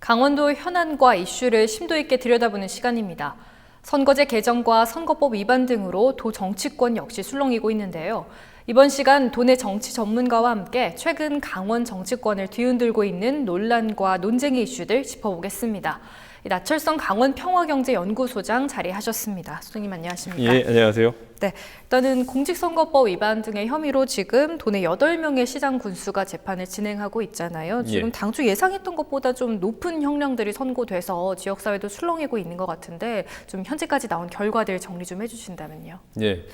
강원도 현안과 이슈를 심도 있게 들여다보는 시간입니다. 선거제 개정과 선거법 위반 등으로 도 정치권 역시 술렁이고 있는데요. 이번 시간 도내 정치 전문가와 함께 최근 강원 정치권을 뒤흔들고 있는 논란과 논쟁의 이슈들 짚어보겠습니다. 나철성 강원평화경제연구소장 자리하셨습니다. 소장님 안녕하십니까? 예, 안녕하세요. 네, 일단은 공직선거법 위반 등의 혐의로 지금 도내 8명의 시장 군수가 재판을 진행하고 있잖아요. 지금 당초 예상했던 것보다 좀 높은 형량들이 선고돼서 지역사회도 술렁이고 있는 것 같은데 좀 현재까지 나온 결과들 정리 좀 해주신다면요. 예,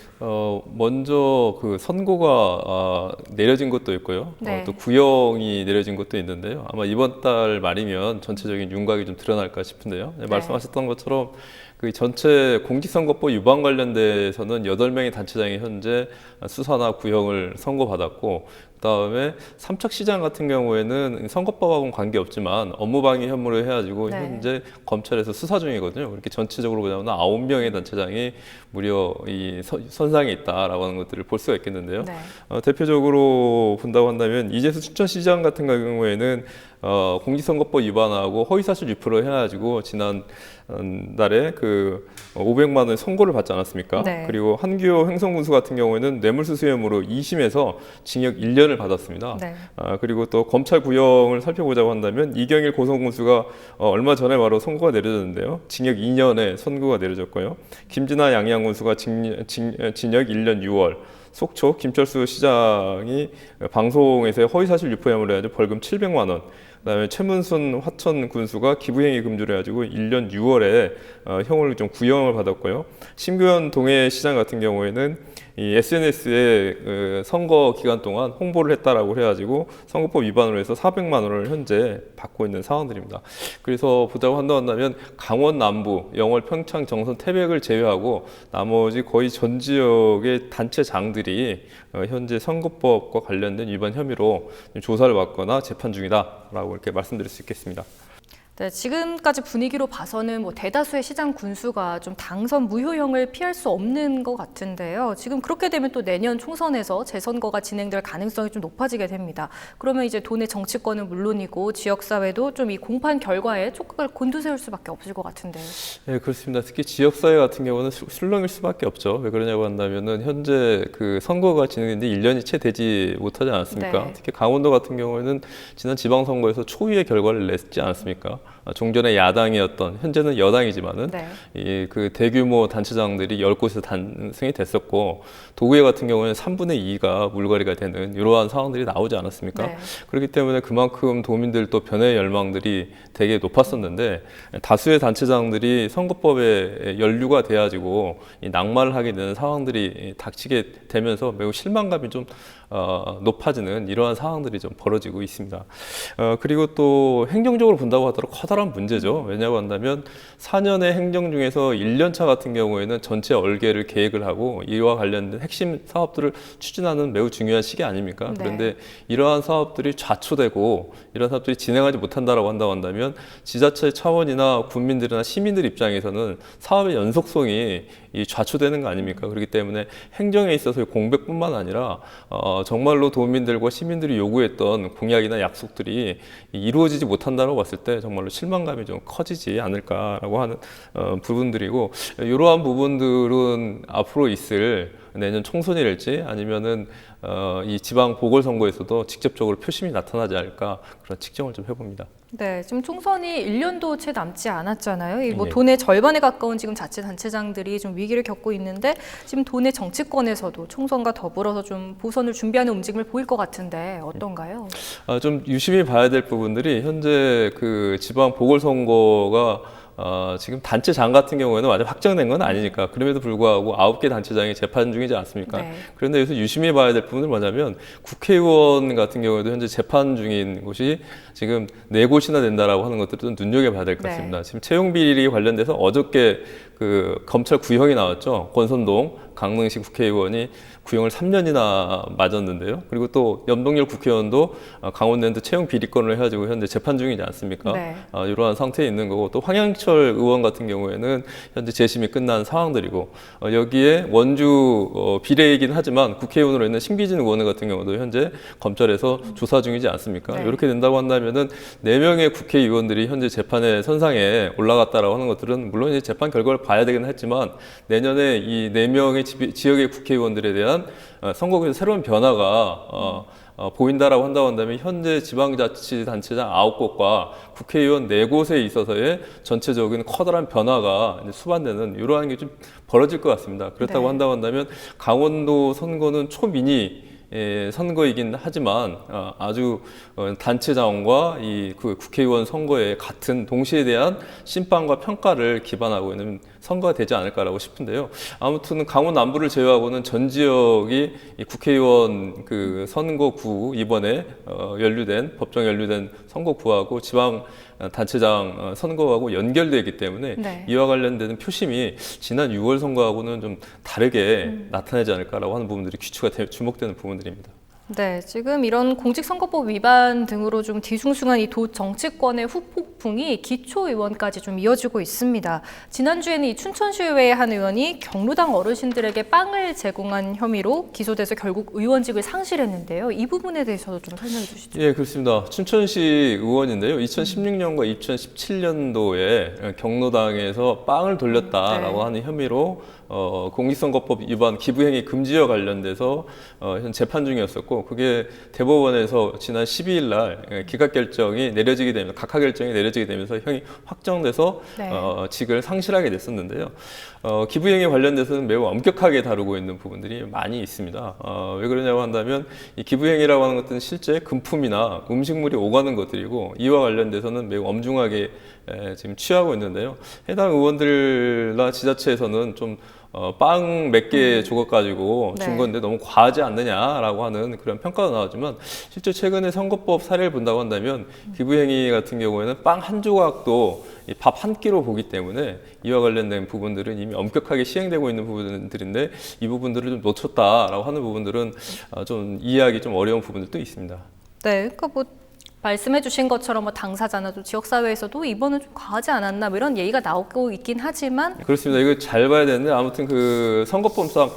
먼저 그 선고가 내려진 것도 있고요. 네. 또 구형이 내려진 것도 있는데요. 아마 이번 달 말이면 전체적인 윤곽이 좀 드러날까 싶은데요. 네, 말씀하셨던 것처럼 그 전체 공직선거법 위반 관련돼서는 8명의 단체장이 현재 수사나 구형을 선고받았고, 그다음에 삼척시장 같은 경우에는 선거법하고는 관계없지만 업무방해 혐의로 해가지고 현재 검찰에서 수사 중이거든요. 그렇게 전체적으로 보자면 9명의 단체장이 무려 이 선상에 있다라고 하는 것들을 볼 수가 있겠는데요. 대표적으로 본다고 한다면 이재수 춘천시장 같은 경우에는 공직선거법 위반하고 허위사실 유포를 해가지고 지난 달에 그 500만 원 선고를 받지 않았습니까? 그리고 한규호 행성군수 같은 경우에는 뇌물수수 혐의로 2심에서 징역 1년을 받았습니다. 그리고 또 검찰 구형을 살펴보자고 한다면 이경일 고성군수가 얼마 전에 바로 선고가 내려졌는데요. 징역 2년에 선고가 내려졌고요. 김진아 양양군수가 징역 1년 6월, 속초 김철수 시장이 방송에서의 허위사실 유포 혐의로 해가지고 벌금 700만 원, 그다음에 최문순 화천 군수가 기부행위 금지로 해가지고 1년 6월에 형을 좀 구형을 받았고요. 심규현 동해시장 같은 경우에는 이 SNS에 선거 기간 동안 홍보를 했다라고 해가지고 선거법 위반으로 해서 400만 원을 현재 받고 있는 상황들입니다. 그래서 보자고 한다면 강원 남부, 영월, 평창, 정선, 태백을 제외하고 나머지 거의 전 지역의 단체장들이 현재 선거법과 관련된 위반 혐의로 조사를 받거나 재판 중이다라고 이렇게 말씀드릴 수 있겠습니다. 네, 지금까지 분위기로 봐서는 대다수의 시장 군수가 좀 당선 무효형을 피할 수 없는 것 같은데요. 지금 그렇게 되면 또 내년 총선에서 재선거가 진행될 가능성이 좀 높아지게 됩니다. 그러면 이제 도내 정치권은 물론이고 지역사회도 좀 이 공판 결과에 촉각을 곤두세울 수밖에 없을 것 같은데요. 네, 그렇습니다. 특히 지역사회 같은 경우는 술렁일 수밖에 없죠. 왜 그러냐고 한다면은 현재 그 선거가 진행된 지 1년이 채 되지 못하지 않았습니까? 특히 강원도 같은 경우에는 지난 지방선거에서 초유의 결과를 냈지 않았습니까? 종전에 야당이었던, 현재는 여당이지만은 이 그 대규모 단체장들이 10곳에서 단승이 됐었고, 도의회 같은 경우는 3분의 2가 물갈이가 되는 이러한 상황들이 나오지 않았습니까? 그렇기 때문에 그만큼 도민들도 변화의 열망들이 되게 높았었는데, 다수의 단체장들이 선거법에 연루가 돼가지고 이 낙마를 하게 되는 상황들이 닥치게 되면서 매우 실망감이 좀 높아지는 이러한 상황들이 좀 벌어지고 있습니다. 그리고 또 행정적으로 본다고 하더라도 커다란 문제죠. 왜냐고 한다면 4년의 행정 중에서 1년차 같은 경우에는 전체 얼개를 계획을 하고 이와 관련된 핵심 사업들을 추진하는 매우 중요한 시기 아닙니까? 그런데 이러한 사업들이 좌초되고 이런 사업들이 진행하지 못한다라고 한다고 한다면 지자체 차원이나 국민들이나 시민들 입장에서는 사업의 연속성이 좌초되는 거 아닙니까? 그렇기 때문에 행정에 있어서의 공백뿐만 아니라 정말로 도민들과 시민들이 요구했던 공약이나 약속들이 이루어지지 못한다고 봤을 때 정말로 실망감이 좀 커지지 않을까라고 하는 부분들이고, 이러한 부분들은 앞으로 있을 내년 총선이랄지 아니면은 이 지방 보궐선거에서도 직접적으로 표심이 나타나지 않을까, 그런 측정을 좀 해봅니다. 네, 지금 총선이 1년도 채 남지 않았잖아요. 도내 절반에 가까운 지금 자치단체장들이 좀 위기를 겪고 있는데, 지금 도내 정치권에서도 총선과 더불어서 좀 보선을 준비하는 움직임을 보일 것 같은데 어떤가요? 좀 유심히 봐야 될 부분들이, 현재 그 지방 보궐선거가 지금 단체장 같은 경우에는 완전 확정된 건 아니니까, 그럼에도 불구하고 9개 단체장이 재판 중이지 않습니까? 그런데 여기서 유심히 봐야 될 부분은 뭐냐면, 국회의원 같은 경우에도 현재 재판 중인 곳이 지금 4곳이나 된다라고 하는 것들도 눈여겨봐야 될 것 같습니다. 지금 채용 비리 관련돼서 어저께 그 검찰 구형이 나왔죠. 권선동 강릉시 국회의원이 구형을 3년이나 맞았는데요. 그리고 또 염동열 국회의원도 강원랜드 채용 비리건을 해가지고 현재 재판 중이지 않습니까? 네. 이러한 상태에 있는 거고, 또 황영철 의원 같은 경우에는 현재 재심이 끝난 상황들이고, 여기에 원주 비례이긴 하지만 국회의원으로 있는 신기진 의원 같은 경우도 현재 검찰에서 조사 중이지 않습니까? 네. 이렇게 된다고 한다면은 4명의 국회의원들이 현재 재판의 선상에 올라갔다라고 하는 것들은 물론 이제 재판 결과를 봐야 되긴 했지만, 내년에 이 4명의 지역의 국회의원들에 대한 선거구에서 새로운 변화가 보인다라고 한다고 한다면, 현재 지방자치단체장 9곳과 국회의원 4곳에 있어서의 전체적인 커다란 변화가 이제 수반되는 이러한 게 좀 벌어질 것 같습니다. 그렇다고 네. 한다고 한다면 강원도 선거는 초미니 선거이긴 하지만 아주 단체장과 이 국회의원 선거에 같은 동시에 대한 심판과 평가를 기반하고 있는 선거가 되지 않을까라고 싶은데요. 아무튼 강원 남부를 제외하고는 전 지역이 이 국회의원 그 선거구 이번에 법정 연루된 선거구하고 지방 단체장 선거하고 연결되기 때문에 네. 이와 관련된 표심이 지난 6월 선거하고는 좀 다르게 나타나지 않을까라고 하는 부분들이 주목되는 부분들입니다. 네, 지금 이런 공직선거법 위반 등으로 좀 뒤숭숭한 이 도 정치권의 후폭풍이 기초의원까지 좀 이어지고 있습니다. 지난주에는 이 춘천시의회의 한 의원이 경로당 어르신들에게 빵을 제공한 혐의로 기소돼서 결국 의원직을 상실했는데요. 이 부분에 대해서도 좀 설명해 주시죠. 예, 그렇습니다. 춘천시 의원인데요. 2016년과 2017년도에 경로당에서 빵을 돌렸다라고 네. 하는 혐의로 공직선거법 위반 기부행위 금지와 관련돼서 현 재판 중이었었고, 그게 대법원에서 지난 12일 날 기각 결정이 내려지게 되면서, 각하 결정이 내려지게 되면서 형이 확정돼서 네. 직을 상실하게 됐었는데요. 기부행위 관련돼서는 매우 엄격하게 다루고 있는 부분들이 많이 있습니다. 왜 그러냐고 한다면, 이 기부행위라고 하는 것들은 실제 금품이나 음식물이 오가는 것들이고, 이와 관련돼서는 매우 엄중하게 지금 취하고 있는데요. 해당 의원들과 지자체에서는 좀 빵 몇 개 조각가지고 준 네. 건데 너무 과하지 않느냐라고 하는 그런 평가가 나왔지만, 실제 최근에 선거법 사례를 본다고 한다면 기부행위 같은 경우에는 빵 한 조각도 밥 한 끼로 보기 때문에 이와 관련된 부분들은 이미 엄격하게 시행되고 있는 부분들인데, 이 부분들을 좀 놓쳤다라고 하는 부분들은 좀 이해하기 좀 어려운 부분들도 있습니다. 네, 그러니까 뭐 말씀해주신 것처럼 뭐 당사자나 또 지역사회에서도 이번은 좀 과하지 않았나 뭐 이런 얘기가 나오고 있긴 하지만 그렇습니다. 이거 잘 봐야 되는데, 아무튼 그 선거법상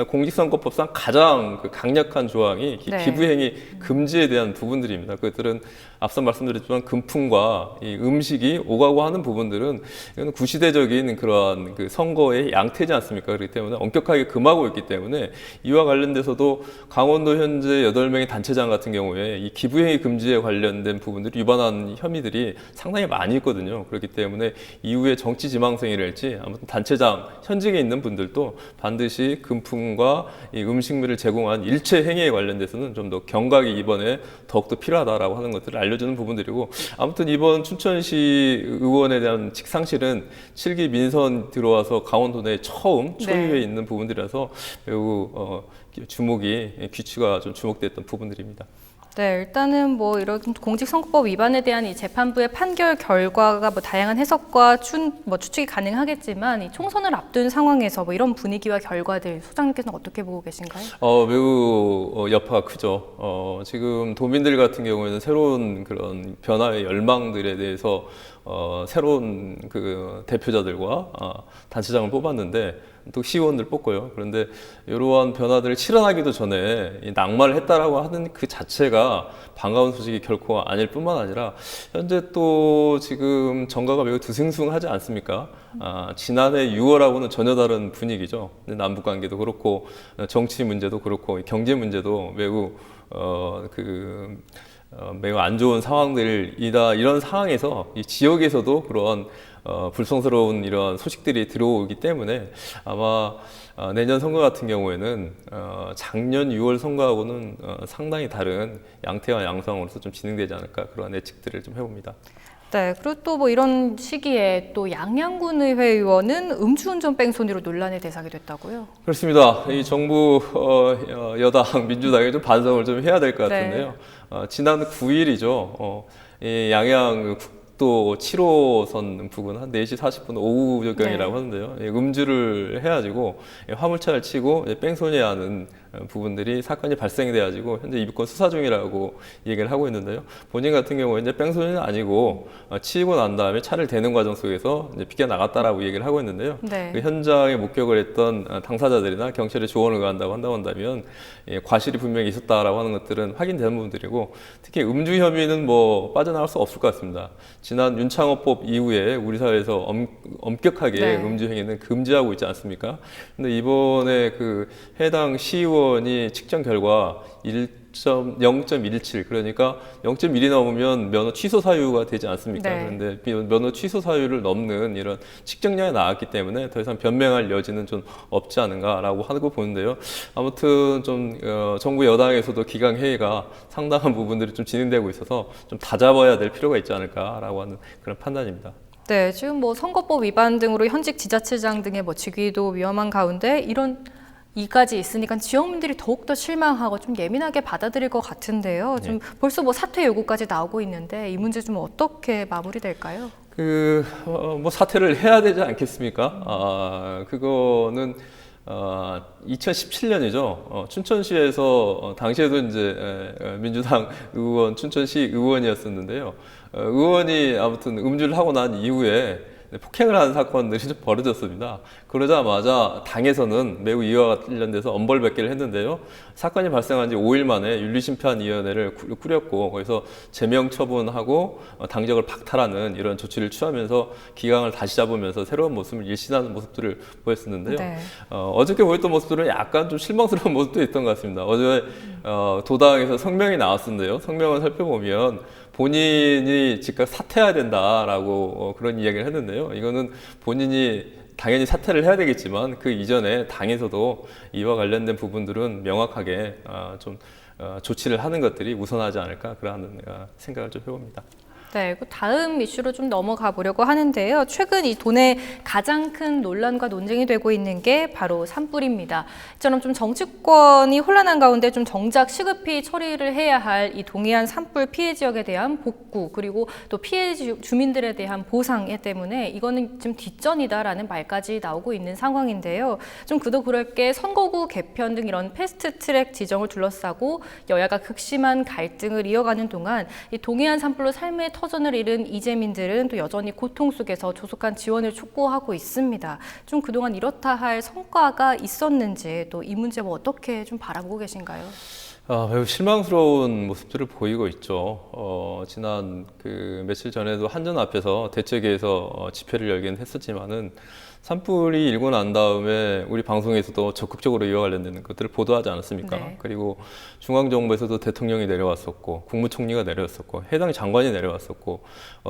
공직선거법상 가장 그 강력한 조항이 네. 기부행위 금지에 대한 부분들입니다. 그것들은 앞서 말씀드렸지만 금품과 이 음식이 오가고 하는 부분들은 이건 구시대적인 그러한 그 선거의 양태지 않습니까? 그렇기 때문에 엄격하게 금하고 있기 때문에, 이와 관련돼서도 강원도 현재 8명의 단체장 같은 경우에 이 기부행위 금지에 관련된 부분들이 위반한 혐의들이 상당히 많이 있거든요. 그렇기 때문에 이후에 정치 지망생이랄지 아무튼 단체장 현직에 있는 분들도 반드시 금품과 이 음식물을 제공한 일체 행위에 관련돼서는 좀 더 경각이 이번에 더욱더 필요하다라고 하는 것들을 알려주는 부분들이고, 아무튼 이번 춘천시 의원에 대한 직상실은 7기 민선 들어와서 강원도 내에 처음 초유에 네. 있는 부분들이라서 매우 귀추가 좀 주목됐던 부분들입니다. 네, 일단은 뭐 이런 공직선거법 위반에 대한 이 재판부의 판결 결과가 뭐 다양한 해석과 추측이 가능하겠지만, 이 총선을 앞둔 상황에서 뭐 이런 분위기와 결과들 소장님께서는 어떻게 보고 계신가요? 매우 여파가 크죠. 지금 도민들 같은 경우에는 새로운 그런 변화의 열망들에 대해서 새로운 그 대표자들과 단체장을 뽑았는데, 또 시의원들 뽑고요. 그런데 이러한 변화들을 실현하기도 전에 이 낙마를 했다라고 하는 그 자체가 반가운 소식이 결코 아닐 뿐만 아니라, 현재 또 지금 정가가 매우 드승승하지 않습니까? 지난해 6월하고는 전혀 다른 분위기죠. 남북 관계도 그렇고 정치 문제도 그렇고 경제 문제도 매우 매우 안 좋은 상황들이다. 이런 상황에서 이 지역에서도 그런 불성스러운 이런 소식들이 들어오기 때문에, 아마 내년 선거 같은 경우에는 작년 6월 선거하고는 상당히 다른 양태와 양상으로서 좀 진행되지 않을까, 그런 예측들을 좀 해봅니다. 네, 그리고 또 뭐 이런 시기에 또 양양군 의회 의원은 음주운전 뺑소니로 논란의 대상이 됐다고요? 그렇습니다. 이 정부 여당 민주당이 좀 반성을 좀 해야 될 것 같은데요. 지난 9일이죠. 이 양양 국도 7호선 부근 한 4시 40분 오후경이라고 네. 하는데요. 예, 음주를 해가지고 화물차를 치고 뺑소니하는 부분들이 사건이 발생돼가지고 현재 입건 수사 중이라고 얘기를 하고 있는데요. 본인 같은 경우에 이제 뺑소니는 아니고 치고 난 다음에 차를 대는 과정 속에서 이제 비켜 나갔다라고 얘기를 하고 있는데요. 네. 그 현장에 목격을 했던 당사자들이나 경찰에 조언을 한다고 한다면 예, 과실이 분명히 있었다라고 하는 것들은 확인되는 부분들이고 특히 음주 혐의는 뭐 빠져나갈 수 없을 것 같습니다. 지난 윤창호법 이후에 우리 사회에서 엄격하게 네. 음주 행위는 금지하고 있지 않습니까? 근데 이번에 그 해당 시의원이 측정 결과 0.17 그러니까 0.1이 넘으면 면허 취소 사유가 되지 않습니까? 네. 그런데 면허 취소 사유를 넘는 이런 측정량이 나왔기 때문에 더 이상 변명할 여지는 좀 없지 않은가라고 하고 보는데요. 아무튼 좀 정부 여당에서도 기강 회의가 상당한 부분들이 좀 진행되고 있어서 좀 다잡아야 될 필요가 있지 않을까라고 하는 그런 판단입니다. 네, 지금 뭐 선거법 위반 등으로 현직 지자체장 등의 뭐 직위도 위험한 가운데 이런 이까지 있으니까 지역민들이 더욱더 실망하고 좀 예민하게 받아들일 것 같은데요. 좀 벌써 뭐 사퇴 요구까지 나오고 있는데 이 문제 좀 어떻게 마무리될까요? 뭐 사퇴를 해야 되지 않겠습니까? 그거는 2017년이죠. 춘천시에서 당시에도 이제 민주당 의원, 춘천시 의원이었었는데요. 의원이 아무튼 음주를 하고 난 이후에 폭행을 하는 사건들이 좀 벌어졌습니다. 그러자마자 당에서는 매우 이와 관련돼서 엄벌백계를 했는데요. 사건이 발생한 지 5일 만에 윤리심판위원회를 꾸렸고 거기서 제명 처분하고 당적을 박탈하는 이런 조치를 취하면서 기강을 다시 잡으면서 새로운 모습을 일신하는 모습들을 보였었는데요. 네. 어저께 보였던 모습들은 약간 좀 실망스러운 모습도 있던 것 같습니다. 어제 도당에서 성명이 나왔었는데요. 성명을 살펴보면 본인이 즉각 사퇴해야 된다라고 그런 이야기를 했는데요. 이거는 본인이 당연히 사퇴를 해야 되겠지만 그 이전에 당에서도 이와 관련된 부분들은 명확하게 좀 조치를 하는 것들이 우선하지 않을까 그런 생각을 좀 해봅니다. 네, 그 다음 이슈로 좀 넘어가 보려고 하는데요. 최근 이 돈의 가장 큰 논란과 논쟁이 되고 있는 게 바로 산불입니다. 이처럼 좀 정치권이 혼란한 가운데 좀 정작 시급히 처리를 해야 할 이 동해안 산불 피해 지역에 대한 복구 그리고 또 피해 주민들에 대한 보상 때문에 이거는 지금 뒷전이다라는 말까지 나오고 있는 상황인데요. 좀 그도 그럴 게 선거구 개편 등 이런 패스트트랙 지정을 둘러싸고 여야가 극심한 갈등을 이어가는 동안 이 동해안 산불로 삶의 터전을 잃은 이재민들은 또 여전히 고통 속에서 조속한 지원을 촉구하고 있습니다. 좀 그동안 이렇다 할 성과가 있었는지 또 이 문제 뭐 어떻게 좀 바라보고 계신가요? 매우 실망스러운 모습들을 보이고 있죠. 지난 그 며칠 전에도 한전 앞에서 대책위에서 집회를 열긴 했었지만은 산불이 일고 난 다음에 우리 방송에서도 적극적으로 이와 관련된 것들을 보도하지 않았습니까? 네. 그리고 중앙정부에서도 대통령이 내려왔었고 국무총리가 내려왔었고 해당 장관이 내려왔었고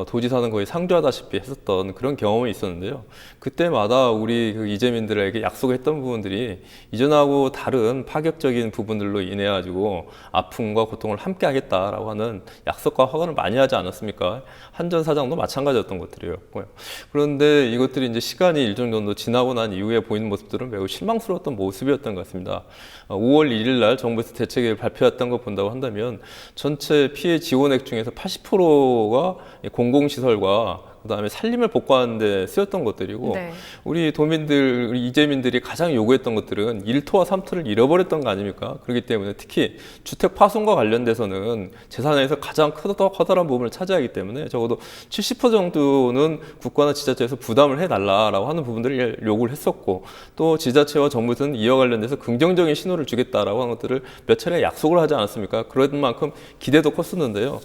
도지사는 거의 상주하다시피 했었던 그런 경험이 있었는데요. 그때마다 우리 그 이재민들에게 약속했던 부분들이 이전하고 다른 파격적인 부분들로 인해 가지고 아픔과 고통을 함께 하겠다라고 하는 약속과 확언을 많이 하지 않았습니까? 한전 사장도 마찬가지였던 것들이었고요. 그런데 이것들이 이제 시간이 일정 정도 지나고 난 이후에 보이는 모습들은 매우 실망스러웠던 모습이었던 것 같습니다. 5월 1일 날 정부에서 대책을 발표했던 거 본다고 한다면 전체 피해 지원액 중에서 80%가 공공시설과 그다음에 살림을 복구하는 데 쓰였던 것들이고 네. 우리 도민들, 우리 이재민들이 가장 요구했던 것들은 1토와 3토를 잃어버렸던 거 아닙니까? 그렇기 때문에 특히 주택 파손과 관련돼서는 재산에서 가장 커다란 부분을 차지하기 때문에 적어도 70% 정도는 국가나 지자체에서 부담을 해달라라고 하는 부분들을 요구를 했었고 또 지자체와 정부에서는 이와 관련돼서 긍정적인 신호를 주겠다라고 하는 것들을 몇 차례 약속을 하지 않았습니까? 그런 만큼 기대도 컸었는데요.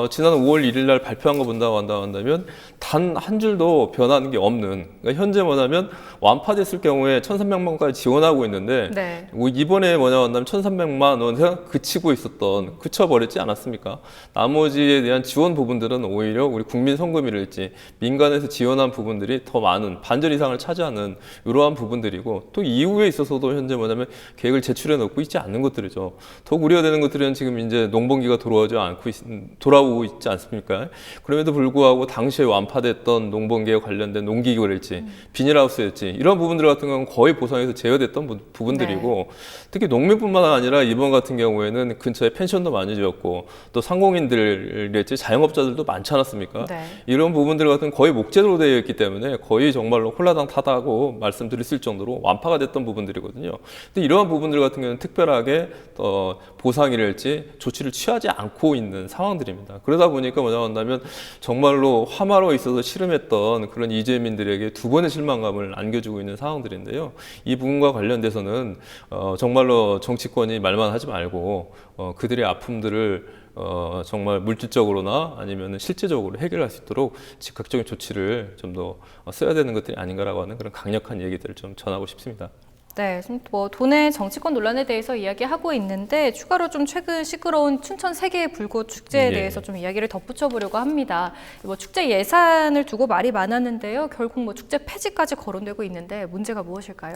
지난 5월 1일 날 발표한 거 본다고 한다면 단 한 줄도 변하는 게 없는 그러니까 현재 뭐냐면 완파됐을 경우에 1,300만 원까지 지원하고 있는데 네. 이번에 뭐냐 한다면 1,300만 원에 그치고 그쳐버렸지 않았습니까? 나머지에 대한 지원 부분들은 오히려 우리 국민 성금이랄지 민간에서 지원한 부분들이 더 많은 반절 이상을 차지하는 이러한 부분들이고 또 이후에 있어서도 현재 뭐냐면 계획을 제출해 놓고 있지 않는 것들이죠. 더욱 우려되는 것들은 지금 이제 농번기가 돌아오고 있지 않습니까? 그럼에도 불구하고 당시에 완파 완파됐던 농번기에 관련된 농기구랄지 비닐하우스였지 이런 부분들 같은 경우는 거의 보상에서 제외됐던 부분들이고 네. 특히 농민뿐만 아니라 이번 같은 경우에는 근처에 펜션도 많이 지었고 또 상공인들이랄지 자영업자들도 많지 않았습니까? 네. 이런 부분들 같은 거의 목재로 되어 있기 때문에 거의 정말로 홀라당 타다고 말씀드릴 수 있을 정도로 완파가 됐던 부분들이거든요. 근데 이러한 부분들 같은 경우는 특별하게 보상이랄지 조치를 취하지 않고 있는 상황들입니다. 그러다 보니까 뭐냐 한다면 정말로 화마로 있어서 씨름했던 그런 이재민들에게 두 번의 실망감을 안겨주고 있는 상황들인데요. 이 부분과 관련돼서는 정말로 정치권이 말만 하지 말고 그들의 아픔들을 정말 물질적으로나 아니면 실제적으로 해결할 수 있도록 즉각적인 조치를 좀 더 써야 되는 것들이 아닌가라고 하는 그런 강력한 얘기들을 좀 전하고 싶습니다. 네, 지금 뭐 도내 정치권 논란에 대해서 이야기하고 있는데 추가로 좀 최근 시끄러운 춘천 세계 불꽃 축제에 예. 대해서 좀 이야기를 덧붙여 보려고 합니다. 뭐 축제 예산을 두고 말이 많았는데요. 결국 뭐 축제 폐지까지 거론되고 있는데 문제가 무엇일까요?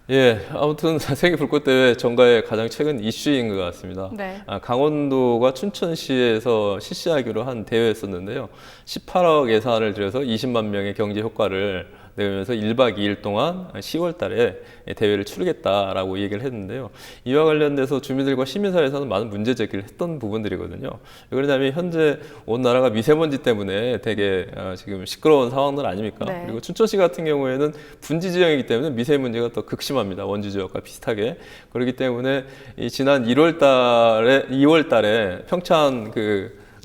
예, 아무튼 세계 불꽃 대회 정가의 가장 최근 이슈인 것 같습니다. 네. 강원도가 춘천시에서 실시하기로 한 대회였었는데요. 18억 예산을 들여서 20만 명의 경제 효과를 내면서 1박 2일 동안 10월 달에 대회를 치르겠다라고 얘기를 했는데요. 이와 관련돼서 주민들과 시민사회에서는 많은 문제 제기를 했던 부분들이거든요. 왜 그러냐면 현재 온 나라가 미세먼지 때문에 되게 지금 시끄러운 상황들 아닙니까? 네. 그리고 춘천시 같은 경우에는 분지 지역이기 때문에 미세먼지가 더 극심합니다. 원주 지역과 비슷하게. 그렇기 때문에 이 지난 2월 달에 평창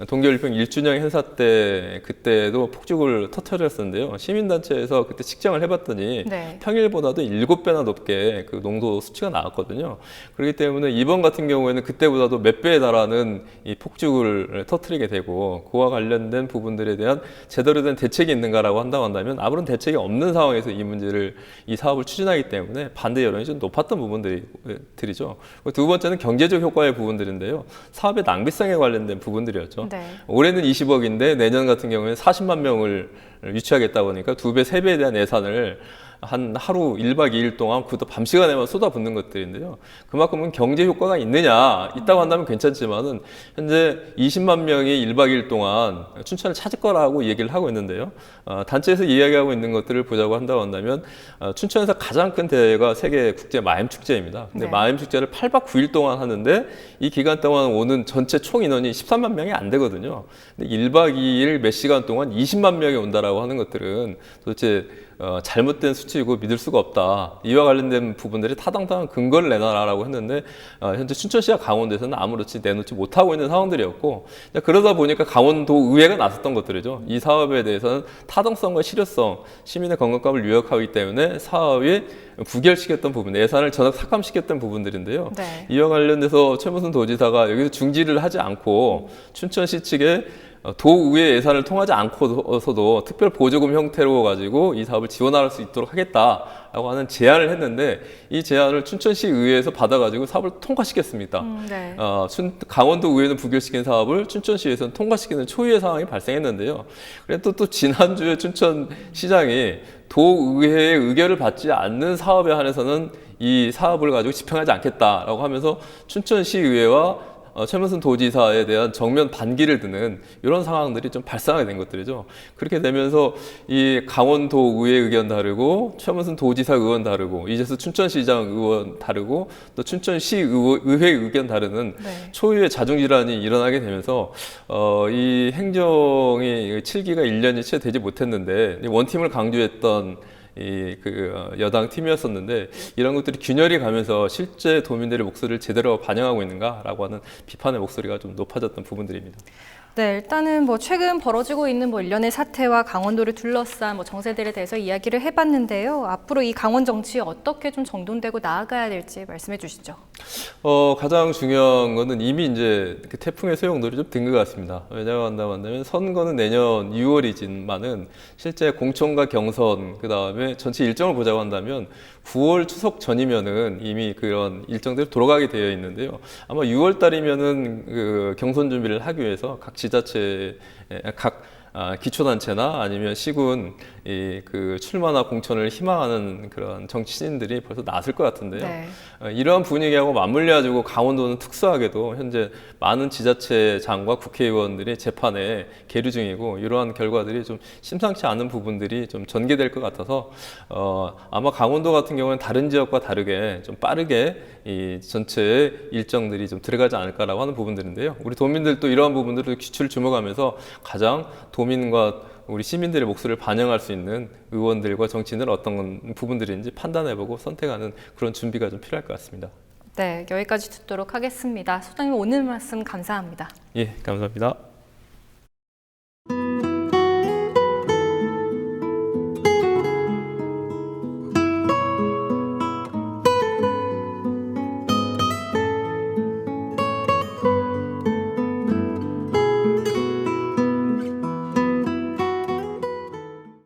동계올림픽 1주년 행사 때 그때도 폭죽을 터뜨렸었는데요. 시민단체에서 그때 측정을 해봤더니 네. 평일보다도 7배나 높게 그 농도 수치가 나왔거든요. 그렇기 때문에 이번 같은 경우에는 그때보다도 몇 배에 달하는 이 폭죽을 터뜨리게 되고 그와 관련된 부분들에 대한 제대로 된 대책이 있는가라고 한다면 아무런 대책이 없는 상황에서 이 사업을 추진하기 때문에 반대 여론이 좀 높았던 부분들이죠. 두 번째는 경제적 효과의 부분들인데요. 사업의 낭비성에 관련된 부분들이었죠. 네. 올해는 20억인데 내년 같은 경우에는 40만 명을 유치하겠다고 하니까 2배, 3배에 대한 예산을 한 하루 1박 2일 동안 그것도 밤 시간에만 쏟아붓는 것들인데요. 그만큼은 경제 효과가 있다고 한다면 괜찮지만은 현재 20만 명이 1박 2일 동안 춘천을 찾을 거라고 얘기를 하고 있는데요. 단체에서 이야기하고 있는 것들을 보자고 한다면 춘천에서 가장 큰 대회가 세계 국제 마임 축제입니다. 근데 네. 마임 축제를 8박 9일 동안 하는데 이 기간 동안 오는 전체 총 인원이 13만 명이 안 되거든요. 근데 1박 2일 몇 시간 동안 20만 명이 온다라고 하는 것들은 도대체 잘못된 수치이고 믿을 수가 없다. 이와 관련된 부분들이 타당한 근거를 내놔라라고 했는데 현재 춘천시와 강원도에서는 아무렇지 내놓지 못하고 있는 상황들이었고 그러다 보니까 강원도 의회가 나섰던 것들이죠. 이 사업에 대해서는 타당성과 실효성, 시민의 건강감을 유혹하기 때문에 사업이 부결시켰던 부분, 예산을 전액 삭감시켰던 부분들인데요. 네. 이와 관련돼서 최무순 도지사가 여기서 중지를 하지 않고 춘천시 측에 도의회 예산을 통하지 않고서도 특별 보조금 형태로 가지고 이 사업을 지원할 수 있도록 하겠다라고 하는 제안을 했는데 이 제안을 춘천시 의회에서 받아가지고 사업을 통과시켰습니다. 네. 강원도 의회는 부결시킨 사업을 춘천시에서는 통과시키는 초유의 상황이 발생했는데요. 그래도 또 지난주에 춘천시장이 도의회의 의결을 받지 않는 사업에 한해서는 이 사업을 가지고 집행하지 않겠다라고 하면서 춘천시의회와 최문순 도지사에 대한 정면 반기를 드는 이런 상황들이 좀 발생하게 된 것들이죠. 그렇게 되면서 이 강원도 의회 의견 다르고 최문순 도지사 의원 다르고 이제서 춘천시장 의원 다르고 또 춘천시 의회 의견 다르는 네. 초유의 자중질환이 일어나게 되면서 이 행정이 7기가 1년이 채 되지 못했는데 원팀을 강조했던 여당 팀이었었는데 이런 것들이 균열이 가면서 실제 도민들의 목소리를 제대로 반영하고 있는가라고 하는 비판의 목소리가 좀 높아졌던 부분들입니다. 네, 일단은 뭐 최근 벌어지고 있는 뭐 일련의 사태와 강원도를 둘러싼 뭐 정세들에 대해서 이야기를 해봤는데요. 앞으로 이 강원 정치 어떻게 좀 정돈되고 나아가야 될지 말씀해 주시죠. 가장 중요한 거는 이미 이제 그 태풍의 소용돌이 좀 든 것 같습니다. 왜냐하면 한다면 선거는 내년 6월이지만은 실제 공천과 경선 그 다음에 전체 일정을 보자고 한다면 9월 추석 전이면은 이미 그런 일정들이 돌아가게 되어 있는데요. 아마 6월 달이면은 그 경선 준비를 하기 위해서 각 지자체, 각 기초단체나 아니면 시군 그 출마나 공천을 희망하는 그런 정치인들이 벌써 나설 것 같은데요. 네. 이러한 분위기하고 맞물려가지고 강원도는 특수하게도 현재 많은 지자체장과 국회의원들이 재판에 계류 중이고 이러한 결과들이 좀 심상치 않은 부분들이 좀 전개될 것 같아서 아마 강원도 같은 경우는 다른 지역과 다르게 좀 빠르게 이 전체 일정들이 좀 들어가지 않을까라고 하는 부분들인데요. 우리 도민들도 이러한 부분들을 귀추를 주목하면서 가장 도민과 우리 시민들의 목소리를 반영할 수 있는 의원들과 정치인들은 어떤 부분들인지 판단해보고 선택하는 그런 준비가 좀 필요할 것 같습니다. 네, 여기까지 듣도록 하겠습니다. 소장님 오늘 말씀 감사합니다. 예, 감사합니다.